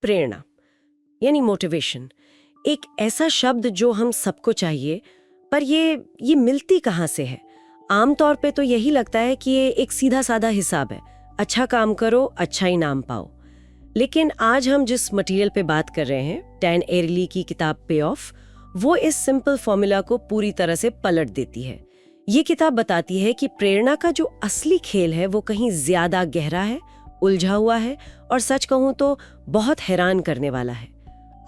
प्रेरणा यानी मोटिवेशन, एक ऐसा शब्द जो हम सबको चाहिए, पर ये मिलती कहाँ से है? आमतौर पे तो यही लगता है कि ये एक सीधा साधा हिसाब है, अच्छा काम करो अच्छा इनाम पाओ। लेकिन आज हम जिस मटेरियल पे बात कर रहे हैं, डैन एरिली की किताब पे ऑफ, वो इस सिंपल फॉर्मूला को पूरी तरह से पलट देती है। ये किताब बताती है कि प्रेरणा का जो असली खेल है वो कहीं ज्यादा गहरा है, उलझा हुआ है और सच कहूं तो बहुत हैरान करने वाला है।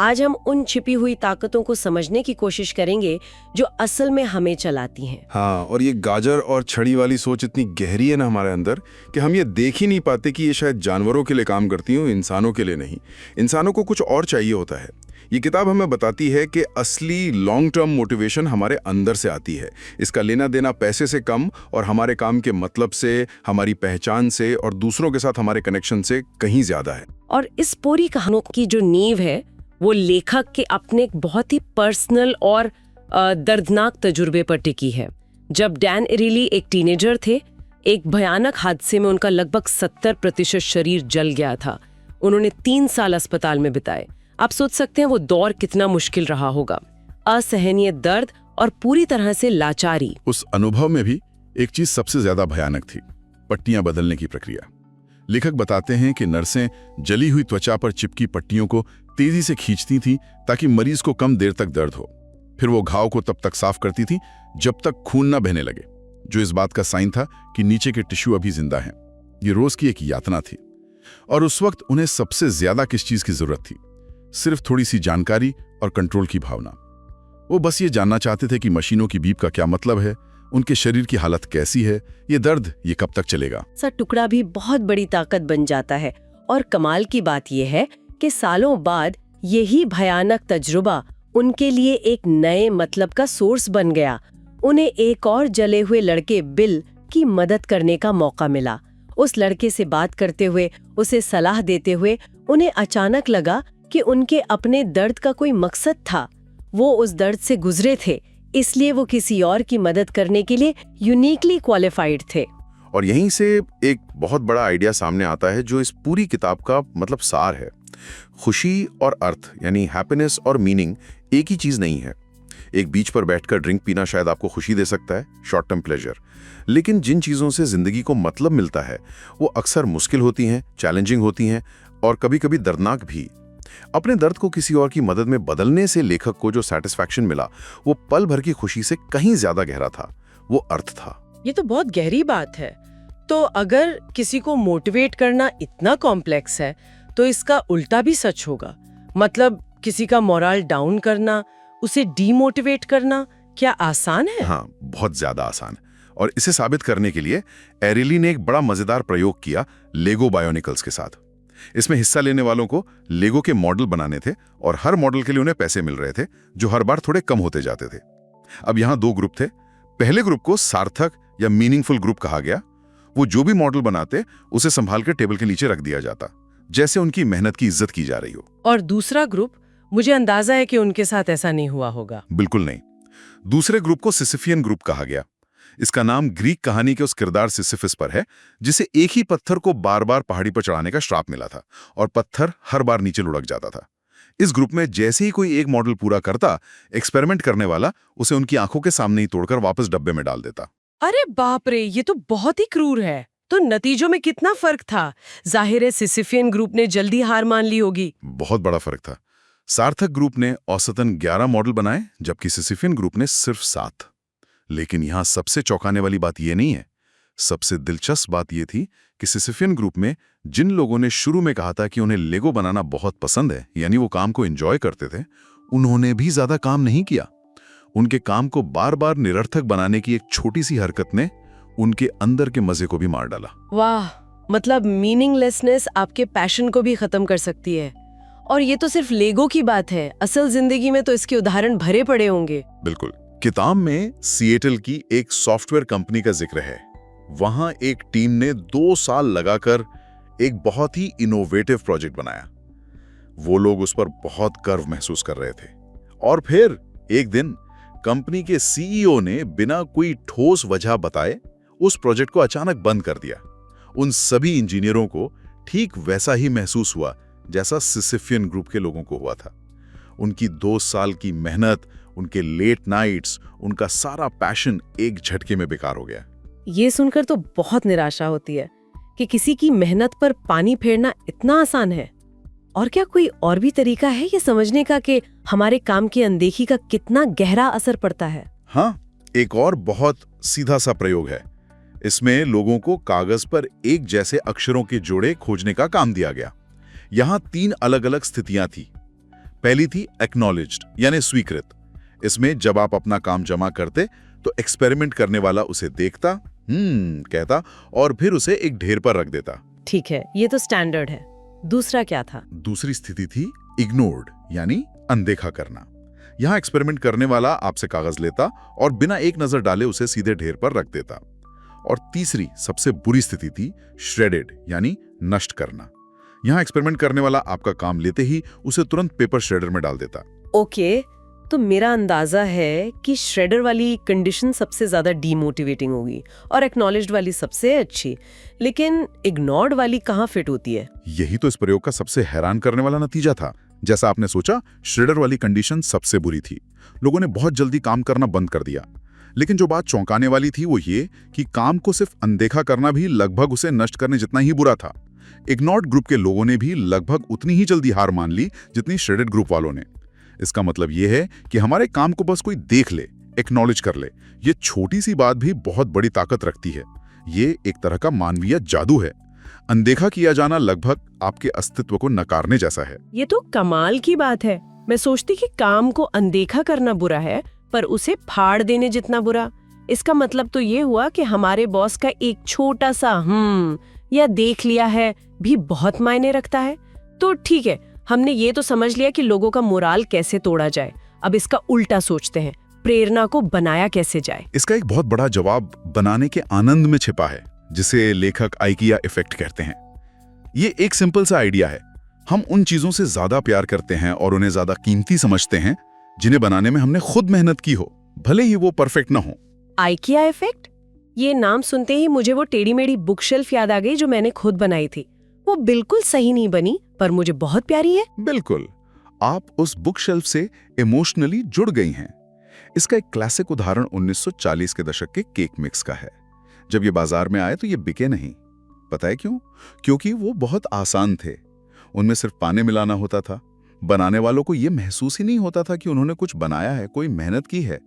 आज हम उन छिपी हुई ताकतों को समझने की कोशिश करेंगे जो असल में हमें चलाती हैं। हाँ, और ये गाजर और छड़ी वाली सोच इतनी गहरी है ना हमारे अंदर कि हम ये देख ही नहीं पाते कि ये शायद जानवरों के लिए काम करती हो, इंसानों के लिए नहीं। इंसानों को कुछ और चाहिए होता है। ये किताब हमें बताती है कि असली लॉन्ग टर्म मोटिवेशन हमारे अंदर से आती है। इसका लेना देना पैसे से कम और हमारे काम के मतलब से, हमारी पहचान से और दूसरों के साथ हमारे कनेक्शन से कहीं ज्यादा है। और इस पूरी कहानी की जो नींव है वो लेखक के अपने एक बहुत ही पर्सनल और दर्दनाक तजुर्बे पर टिकी है। जब डैन एरिली एक टीनेजर थे, एक भयानक हादसे में उनका लगभग 70% शरीर जल गया था। उन्होंने 3 साल अस्पताल में बिताए। आप सोच सकते हैं वो दौर कितना मुश्किल रहा होगा। असहनीय दर्द और पूरी तरह से लाचारी। उस अनुभव में भी एक चीज सबसे ज्यादा भयानक थी, पट्टियां बदलने की प्रक्रिया। लेखक बताते हैं कि नर्सें जली हुई त्वचा पर चिपकी पट्टियों को तेजी से खींचती थीं ताकि मरीज को कम देर तक दर्द हो। फिर वो घाव को तब तक साफ करती थीं जब तक खून न बहने लगे, जो इस बात का साइन था कि नीचे के टिश्यू अभी जिंदा हैं। ये रोज की एक यातना थी। और उस वक्त उन्हें सबसे ज्यादा किस चीज की जरूरत थी? सिर्फ थोड़ी सी जानकारी और कंट्रोल की भावना। वो बस ये जानना चाहते थे कि मशीनों की बीप का क्या मतलब है, उनके शरीर की हालत कैसी है, ये दर्द ये कब तक चलेगा। सा टुकड़ा भी बहुत बड़ी ताकत बन जाता है। और कमाल की बात यह है कि सालों बाद यही भयानक तजुर्बा उनके लिए एक नए मतलब का सोर्स बन गया। उन्हें एक और जले हुए लड़के बिल की मदद करने का मौका मिला। उस लड़के से बात करते हुए, उसे सलाह देते हुए उन्हें अचानक लगा कि उनके अपने दर्द का कोई मकसद था। वो उस दर्द से गुजरे थे, इसलिए वो किसी और की मदद करने के लिए यूनिकली क्वालिफाइड थे। और यहीं से एक बहुत बड़ा आइडिया सामने आता है जो इस पूरी किताब का मतलब सार है। खुशी और अर्थ यानी हैप्पीनेस और मीनिंग एक ही चीज नहीं है। एक बीच पर बैठकर ड्रिंक पीना शायद आपको खुशी दे सकता है, शॉर्ट टर्म प्लेजर, लेकिन जिन चीजों से जिंदगी को मतलब मिलता है वो अक्सर मुश्किल होती हैं, चैलेंजिंग होती हैं और कभी-कभी दर्दनाक भी। अपने दर्द को किसी और की मदद में बदलने से लेखक को जो सेटिस्फैक्शन मिला वो पल भर की खुशी से कहीं ज्यादा गहरा था। वो अर्थ था। ये तो बहुत गहरी बात है। तो अगर किसी को मोटिवेट करना इतना कॉम्प्लेक्स है तो इसका उल्टा भी सच होगा। मतलब किसी का मोरल डाउन करना, उसे डीमोटिवेट करना क्या आसान है? हाँ, बहुत ज्यादा आसान। और इसे साबित करने के लिए एरिली ने एक बड़ा मजेदार प्रयोग किया लेगो बायोनिकल्स के साथ। इसमें हिस्सा लेने वालों को लेगो के मॉडल बनाने थे और हर मॉडल के लिए उन्हें पैसे मिल रहे थे जो हर बार थोड़े कम होते जाते थे। अब यहाँ 2 ग्रुप थे। पहले ग्रुप को सार्थक या मीनिंगफुल ग्रुप कहा गया। वो जो भी मॉडल बनाते उसे संभाल कर टेबल के नीचे रख दिया जाता, जैसे उनकी मेहनत की इज्जत की जा रही हो। और दूसरा ग्रुप, मुझे अंदाजा है कि उनके साथ ऐसा नहीं हुआ होगा। बिल्कुल नहीं। दूसरे ग्रुप को सिसिफियन ग्रुप कहा गया। इसका नाम ग्रीक कहानी के उस किरदार सिसिफिस पर है जिसे एक ही पत्थर को बार बार पहाड़ी पर चढ़ाने का श्राप मिला था और पत्थर हर बार नीचे लुढ़क जाता था। इस ग्रुप में जैसे ही कोई एक मॉडल पूरा करता, एक्सपेरिमेंट करने वाला उसे उनकी आंखों के सामने ही तोड़कर वापस डब्बे में डाल देता। अरे बाप रे, ये तो बहुत ही क्रूर है। तो नतीजों में कितना फर्क था? जाहिर है सिसिफियन ग्रुप ने जल्दी हार मान ली होगी। बहुत बड़ा फर्क था। सार्थक ग्रुप ने औसतन 11 मॉडल बनाए जबकि सिसिफियन ग्रुप ने सिर्फ 7। लेकिन यहां सबसे चौंकाने वाली बात यह नहीं है। सबसे दिलचस्प बात यह थी कि सिसिफियन ग्रुप में जिन लोगों ने शुरू में कहा था कि उन्हें लेगो बनाना बहुत पसंद है, यानी वो काम को एंजॉय करते थे, उन्होंने भी ज्यादा काम नहीं किया। उनके काम को बार बार निरर्थक बनाने की एक छोटी सी हरकत ने उनके अंदर के मजे को भी मार डाला। वाह, मतलब मीनिंगलेसनेस आपके पैशन को भी खत्म कर सकती है। और ये तो सिर्फ लेगो की बात है, असल जिंदगी में तो इसके उदाहरण भरे पड़े होंगे। बिल्कुल। किताब में सिएटल की एक सॉफ्टवेयर कंपनी का जिक्र है। वहां एक टीम ने 2 साल लगाकर एक बहुत ही इनोवेटिव प्रोजेक्ट बनाया। वो लोग उस पर बहुत गर्व महसूस कर रहे थे। और फिर एक दिन कंपनी के सीईओ ने बिना कोई ठोस वजह बताए उस प्रोजेक्ट को अचानक बंद कर दिया। उन सभी इंजीनियरों को ठीक वैसा ही महसूस हुआ जैसा सिसिफियन ग्रुप के लोगों को हुआ था। उनकी 2 साल की मेहनत, उनके लेट नाइट्स, उनका सारा पैशन एक झटके में बेकार हो गया। ये सुनकर तो बहुत निराशा होती है कि किसी की मेहनत पर पानी फेरना इतना आसान है। और क्या कोई और भी तरीका है ये समझने का कि हमारे काम की अनदेखी का कितना गहरा असर पड़ता है? हाँ, एक और बहुत सीधा सा प्रयोग है। इसमें लोगों को कागज पर एक जैसे अक्षरों के जोड़े खोजने का काम दिया गया। यहाँ 3 अलग-अलग स्थितियां थी। पहली थी एक्नॉलेज्ड, यानी स्वीकृत। इसमें जब आप अपना काम जमा करते तो एक्सपेरिमेंट करने वाला उसे देखता, कहता और फिर उसे एक ढेर पर रख देता। ठीक है, ये तो स्टैंडर्ड है। दूसरा क्या था? दूसरी स्थिति थी इग्नोर्ड, यानी अनदेखा करना। यहाँ एक्सपेरिमेंट करने वाला आपसे कागज लेता और बिना एक नजर डाले उसे सीधे ढेर पर रख देता। और तीसरी सबसे बुरी स्थिति थी श्रेडेड, यानी नष्ट करना। यहाँ एक्सपेरिमेंट करने वाला आपका काम लेते ही उसे तुरंत पेपर श्रेडर में डाल देता। ओके, तो मेरा अंदाजा है कि श्रेडर वाली कंडीशन सबसे ज्यादा डीमोटिवेटिंग होगी और एक्नॉलेज्ड वाली सबसे अच्छी, लेकिन इग्नोर्ड वाली कहाँ फिट होती है? यही तो इस प्रयोग का सबसे हैरान करने वाला नतीजा था। जैसा आपने सोचा, श्रेडर वाली कंडीशन सबसे बुरी थी। लोगों ने बहुत जल्दी काम करना बंद कर दिया। लेकिन जो बात चौंकाने वाली थी वो ये कि काम को सिर्फ अनदेखा करना भी लगभग उसे नष्ट करने जितना ही बुरा था। इग्नोर्ड ग्रुप के लोगों ने भी लगभग उतनी ही जल्दी हार मान ली जितनी श्रेडेड ग्रुप वालों ने। इसका मतलब ये है कि हमारे काम को बस कोई देख ले, एक्नॉलेज कर ले, ये छोटी सी बात भी बहुत बड़ी ताकत रखती है। ये एक तरह का मानवीय जादू है। अनदेखा किया जाना लगभग आपके अस्तित्व को नकारने जैसा है। ये तो कमाल की बात है। मैं सोचती कि काम को अनदेखा करना बुरा है, पर उसे फाड़ देने जितना बुरा। इसका मतलब तो ये हुआ कि हमारे बॉस का एक छोटा सा या देख लिया है भी बहुत मायने रखता है। तो ठीक है, हमने ये तो समझ लिया कि लोगों का मोराल कैसे तोड़ा जाए। अब इसका उल्टा सोचते हैं, प्रेरणा को बनाया कैसे जाए। इसका एक बहुत बड़ा जवाब बनाने के आनंद में छिपा है, जिसे लेखक आइकिया इफेक्ट कहते हैं। ये एक सिंपल सा आइडिया है। हम उन चीजों से ज्यादा प्यार करते हैं और उन्हें ज्यादा कीमती समझते हैं जिन्हें बनाने में हमने खुद मेहनत की हो, भले ही वो परफेक्ट ना हो। IKEA effect? ये नाम सुनते ही मुझे वो टेढ़ी मेढ़ी बुक शेल्फ याद आ गई जो मैंने खुद बनाई थी। वो बिल्कुल सही नहीं बनी, पर मुझे बहुत प्यारी है। बिल्कुल, आप उस बुक शेल्फ से इमोशनली जुड़ गई हैं। इसका एक क्लासिक उदाहरण 1940 के दशक के केक मिक्स का है। जब ये बाजार में आए तो ये बिके नहीं। पता है क्यों? क्योंकि वो बहुत आसान थे। उनमें सिर्फ पानी मिलाना होता था। बनाने वालों को ये महसूस ही नहीं होता था कि उन्होंने कुछ बनाया है, कोई मेहनत की है।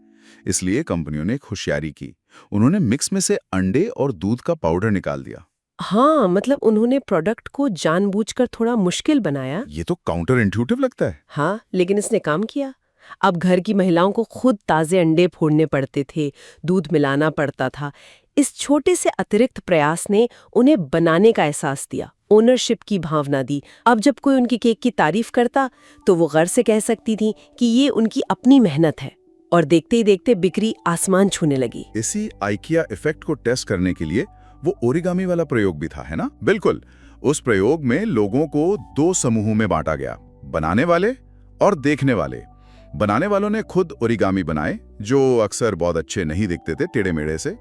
इसलिए कंपनियों ने एक होशियारी की। उन्होंने मिक्स में से अंडे और दूध का पाउडर निकाल दिया। हाँ, मतलब उन्होंने प्रोडक्ट को जानबूझकर थोड़ा मुश्किल बनाया। ये तो काउंटर इंट्यूटिव लगता है। हाँ, लेकिन इसने काम किया। अब घर की महिलाओं को खुद ताजे अंडे फोड़ने पड़ते थे, दूध मिलाना पड़ता था। इस छोटे से अतिरिक्त प्रयास ने उन्हें बनाने का एहसास दिया, ओनरशिप की भावना दी। अब जब कोई उनकी केक की तारीफ करता तो वो गर्व से कह सकती थी कि ये उनकी अपनी मेहनत है। और देखते ही देखते बिक्री आसमान छूने लगी। इसी आइकिया इफेक्ट को टेस्ट करने के लिए वो ओरिगामी वाला प्रयोग भी था, है ना? बिल्कुल। उस प्रयोग में लोगों को 2 समूहों में बांटा गया, बनाने वाले और देखने वाले। बनाने वालों ने खुद ओरिगामी बनाए, जो अक्सर बहुत अच्छे नहीं दिखते थे, टेढ़े मेढ़े से।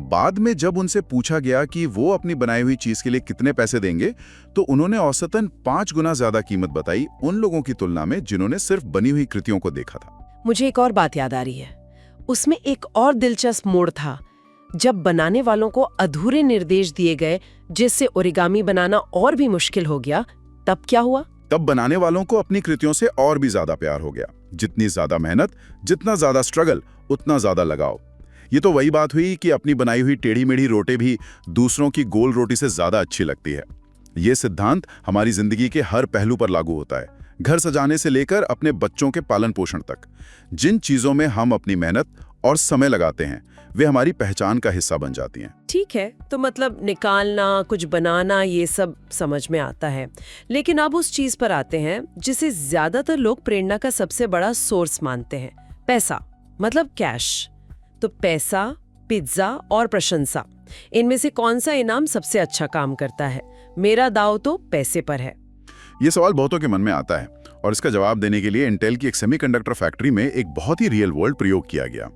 बाद में जब उनसे पूछा गया कि वो अपनी बनाई हुई चीज के लिए कितने पैसे देंगे, तो उन्होंने औसतन 5 गुना ज्यादा कीमत बताई उन लोगों की तुलना में जिन्होंने सिर्फ बनी हुई कृतियों को देखा था। मुझे एक और बात याद आ रही है। उसमें एक और दिलचस्प मोड़ था। जब बनाने वालों को अधूरे निर्देश दिए गए, जिससे ओरिगामी बनाना और भी मुश्किल हो गया, तब क्या हुआ? तब बनाने वालों को अपनी कृतियों से और भी ज्यादा प्यार हो गया। जितनी ज्यादा मेहनत, जितना ज्यादा स्ट्रगल, उतना ज्यादा लगाव। ये तो वही बात हुई कि अपनी बनाई हुई टेढ़ी मेढ़ी रोटी भी दूसरों की गोल रोटी से ज्यादा अच्छी लगती है। ये सिद्धांत हमारी जिंदगी के हर पहलू पर लागू होता है, घर सजाने से लेकर अपने बच्चों के पालन पोषण तक। जिन चीजों में हम अपनी मेहनत और समय लगाते हैं, वे हमारी पहचान का हिस्सा बन जाती हैं। ठीक है, तो मतलब निकालना, कुछ बनाना, ये सब समझ में आता है। लेकिन अब उस चीज पर आते हैं जिसे ज्यादातर लोग प्रेरणा का सबसे बड़ा सोर्स मानते हैं, पैसा, मतलब कैश। तो पैसा, पिज्जा और प्रशंसा, इनमें से कौन सा इनाम सबसे अच्छा काम करता है? मेरा दाव तो पैसे पर है। ये सवाल बहुतों के मन में आता है और इसका जवाब देने के लिए इंटेल की एक सेमीकंडक्टर फैक्ट्री में एक बहुत ही रियल वर्ल्ड प्रयोग किया गया।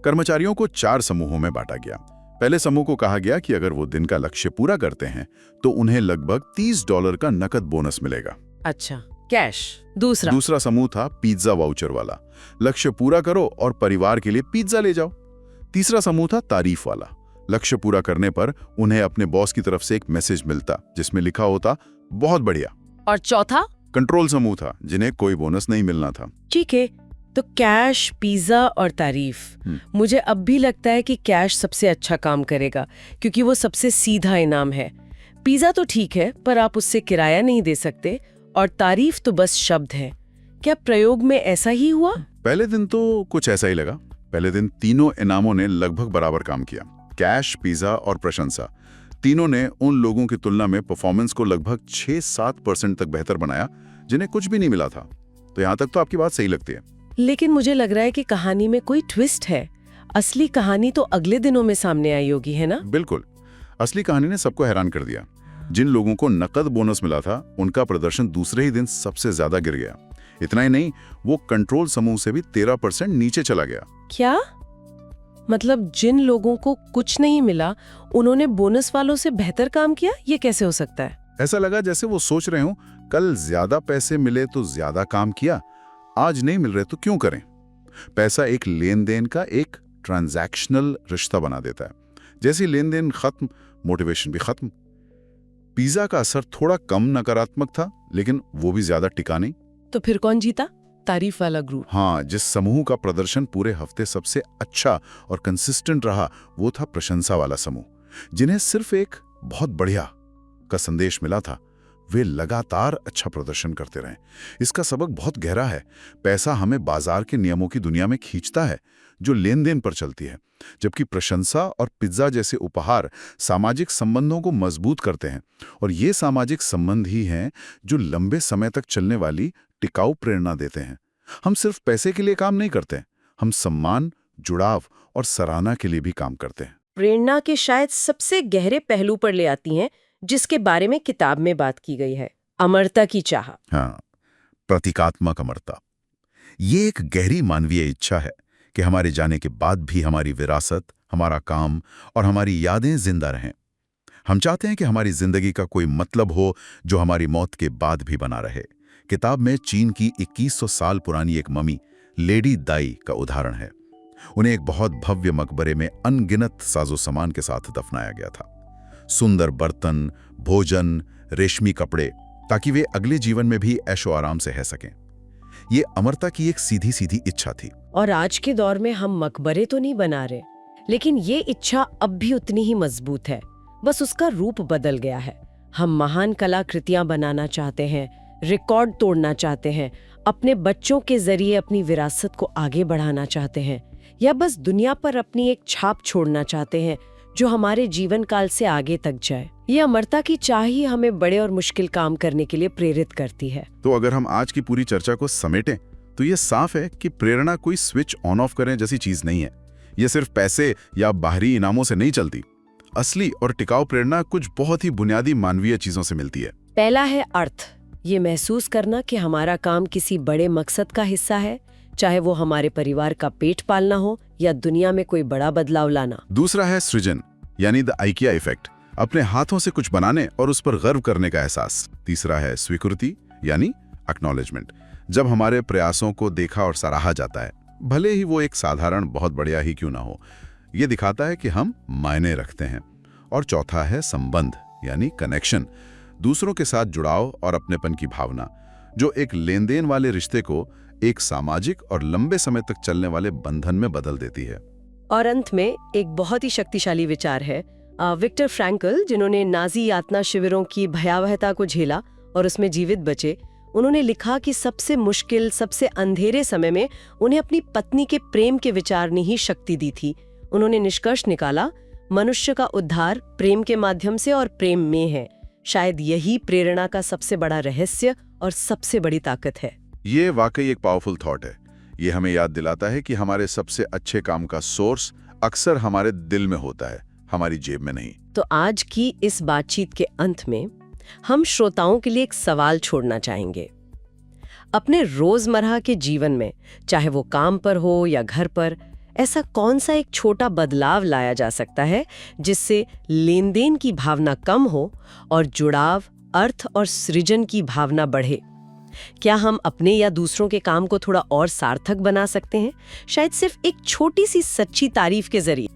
कर्मचारियों को 4 समूहों में बांटा गया। पहले समूह को कहा गया कि अगर वो दिन का लक्ष्य पूरा करते हैं तो उन्हें लगभग $30 का नकद बोनस मिलेगा। अच्छा, कैश। दूसरा दूसरा समूह था पिज्जा वाउचर वाला, लक्ष्य पूरा करो और परिवार के लिए पिज्जा ले जाओ। तीसरा समूह था तारीफ वाला, लक्ष्य पूरा करने पर उन्हें अपने बॉस की तरफ से एक मैसेज मिलता जिसमें लिखा होता बहुत बढ़िया। और चौथा? कंट्रोल समूह था, जिन्हें कोई बोनस नहीं मिलना था। ठीक है, तो कैश, पिज्जा और तारीफ। मुझे अब भी लगता है कि कैश सबसे अच्छा काम करेगा क्योंकि वो सबसे सीधा इनाम है। पिज्जा तो ठीक है पर आप उससे किराया नहीं दे सकते, और तारीफ तो बस शब्द है। क्या प्रयोग में ऐसा ही हुआ? पहले दिन तो कुछ ऐसा ही लगा। पहले दिन तीनों इनामों ने लगभग बराबर काम किया, कैश, पिज्जा और प्रशंसा। तीनों ने उन लोगों की तुलना में परफॉर्मेंस को लगभग 6-7% तक बेहतर बनाया जिन्हें कुछ भी नहीं मिला था। तो यहाँ तक तो आपकी बात सही लगती है, लेकिन मुझे लग रहा है कि कहानी में कोई ट्विस्ट है। असली कहानी तो अगले दिनों में सामने आई होगी, है ना? बिल्कुल। असली कहानी ने सबको हैरान कर दिया। जिन लोगों को नकद बोनस मिला था उनका प्रदर्शन दूसरे ही दिन सबसे ज्यादा गिर गया। इतना ही नहीं, वो कंट्रोल समूह से भी 13% नीचे चला गया। क्या मतलब जिन लोगों को कुछ नहीं मिला उन्होंने बोनस वालों से बेहतर काम किया? ये कैसे हो सकता है? ऐसा लगा जैसे वो सोच रहे हो कल ज्यादा पैसे मिले तो ज्यादा काम किया, आज नहीं मिल रहे तो क्यों करें। पैसा एक लेन देन का एक ट्रांजैक्शनल रिश्ता बना देता है। जैसे लेन देन खत्म, मोटिवेशन भी खत्म। पिज्जा का असर थोड़ा कम नकारात्मक था, लेकिन वो भी ज्यादा टिका नहीं। तो फिर कौन जीता? तारीफ वाला ग्रुप। हाँ, जिस समूह का प्रदर्शन पूरे हफ्ते सबसे अच्छा और कंसिस्टेंट रहा वो था प्रशंसा वाला समूह, जिन्हें सिर्फ एक बहुत बढ़िया का संदेश मिला था। वे लगातार अच्छा प्रदर्शन करते रहे। इसका सबक बहुत गहरा है। पैसा हमें बाजार के नियमों की दुनिया में खींचता है जो लेन देन पर चलती है, जबकि प्रशंसा और पिज्जा जैसे उपहार सामाजिक संबंधों को मजबूत करते हैं। और ये सामाजिक संबंध ही हैं जो लंबे समय तक चलने वाली टिकाऊ प्रेरणा देते हैं। हम सिर्फ पैसे के लिए काम नहीं करते, हम सम्मान, जुड़ाव और सराहना के लिए भी काम करते हैं। प्रेरणा के शायद सबसे गहरे पहलू पर ले आती हैं जिसके बारे में किताब में बात की गई है, अमरता की चाह। हाँ, प्रतीकात्मक अमरता। ये एक गहरी मानवीय इच्छा है कि हमारे जाने के बाद भी हमारी विरासत, हमारा काम और हमारी यादें जिंदा रहें। हम चाहते हैं कि हमारी जिंदगी का कोई मतलब हो जो हमारी मौत के बाद भी बना रहे। किताब में चीन की 2100 साल पुरानी एक ममी लेडी दाई का उदाहरण है। उन्हें एक बहुत भव्य मकबरे में अनगिनत साजो सामान के साथ दफनाया गया था। सुंदर बर्तन, भोजन, रेशमी कपड़े, ताकि वे अगले जीवन में भी ऐशो आराम से रह सकें। ये अमरता की एक सीधी सीधी इच्छा थी। और आज के दौर में हम मकबरे तो नहीं बना रहे, लेकिन ये इच्छा अब भी उतनी ही मजबूत है, बस उसका रूप बदल गया है। हम महान कलाकृतियां बनाना चाहते हैं, रिकॉर्ड तोड़ना चाहते हैं, अपने बच्चों के जरिए अपनी विरासत को आगे बढ़ाना चाहते हैं, या बस दुनिया पर अपनी एक छाप छोड़ना चाहते हैं जो हमारे जीवन काल से आगे तक जाए। ये अमरता की चाह ही हमें बड़े और मुश्किल काम करने के लिए प्रेरित करती है। तो अगर हम आज की पूरी चर्चा को समेटें तो ये साफ है कि प्रेरणा कोई स्विच ऑन ऑफ करें जैसी चीज नहीं है। ये सिर्फ पैसे या बाहरी इनामों से नहीं चलती। असली और टिकाऊ प्रेरणा कुछ बहुत ही बुनियादी मानवीय चीजों से मिलती है। पहला है अर्थ, ये महसूस करना कि हमारा काम किसी बड़े मकसद का हिस्सा है, चाहे वो हमारे परिवार का पेट पालना हो या दुनिया में कोई बड़ा बदलाव लाना। दूसरा है सृजन, यानी द आइकिया इफेक्ट, अपने हाथों से कुछ बनाने और उस पर गर्व करने का एहसास। तीसरा है स्वीकृति, यानी एक्नॉलेजमेंट, जब हमारे प्रयासों को देखा और सराहा जाता है, भले ही वो एक साधारण बहुत बढ़िया ही क्यों ना हो। ये दिखाता है कि हम मायने रखते हैं। और चौथा है संबंध, यानी कनेक्शन, दूसरों के साथ जुड़ाव और अपनेपन की भावना, जो एक लेन देन वाले रिश्ते को एक सामाजिक और लंबे समय तक चलने वाले बंधन में बदल देती है। और अंत में एक बहुत ही शक्तिशाली विचार है विक्टर फ्रैंकल, जिन्होंने नाजी यातना शिविरों की भयावहता को झेला और उसमें जीवित बचे। उन्होंने लिखा कि सबसे मुश्किल, सबसे अंधेरे समय में उन्हें अपनी पत्नी के प्रेम के विचार ने ही शक्ति दी थी। उन्होंने निष्कर्ष निकाला, मनुष्य का उद्धार प्रेम के माध्यम से और प्रेम में है। शायद यही प्रेरणा का सबसे बड़ा रहस्य और सबसे बड़ी ताकत है। ये वाकई एक पावरफुल थॉट है। ये हमें याद दिलाता है कि हमारे सबसे अच्छे काम का सोर्स अक्सर हमारे दिल में होता है, हमारी जेब में नहीं। तो आज की इस बातचीत के अंत में हम श्रोताओं के लिए एक सवाल छोड़ना चाहेंगे। अपने रोजमर्रा के जीवन में, चाहे वो काम पर हो या घर पर, ऐसा कौन सा एक छोटा बदलाव लाया जा सकता है जिससे लेन देन की भावना कम हो और जुड़ाव, अर्थ और सृजन की भावना बढ़े? क्या हम अपने या दूसरों के काम को थोड़ा और सार्थक बना सकते हैं, शायद सिर्फ एक छोटी सी सच्ची तारीफ के जरिए?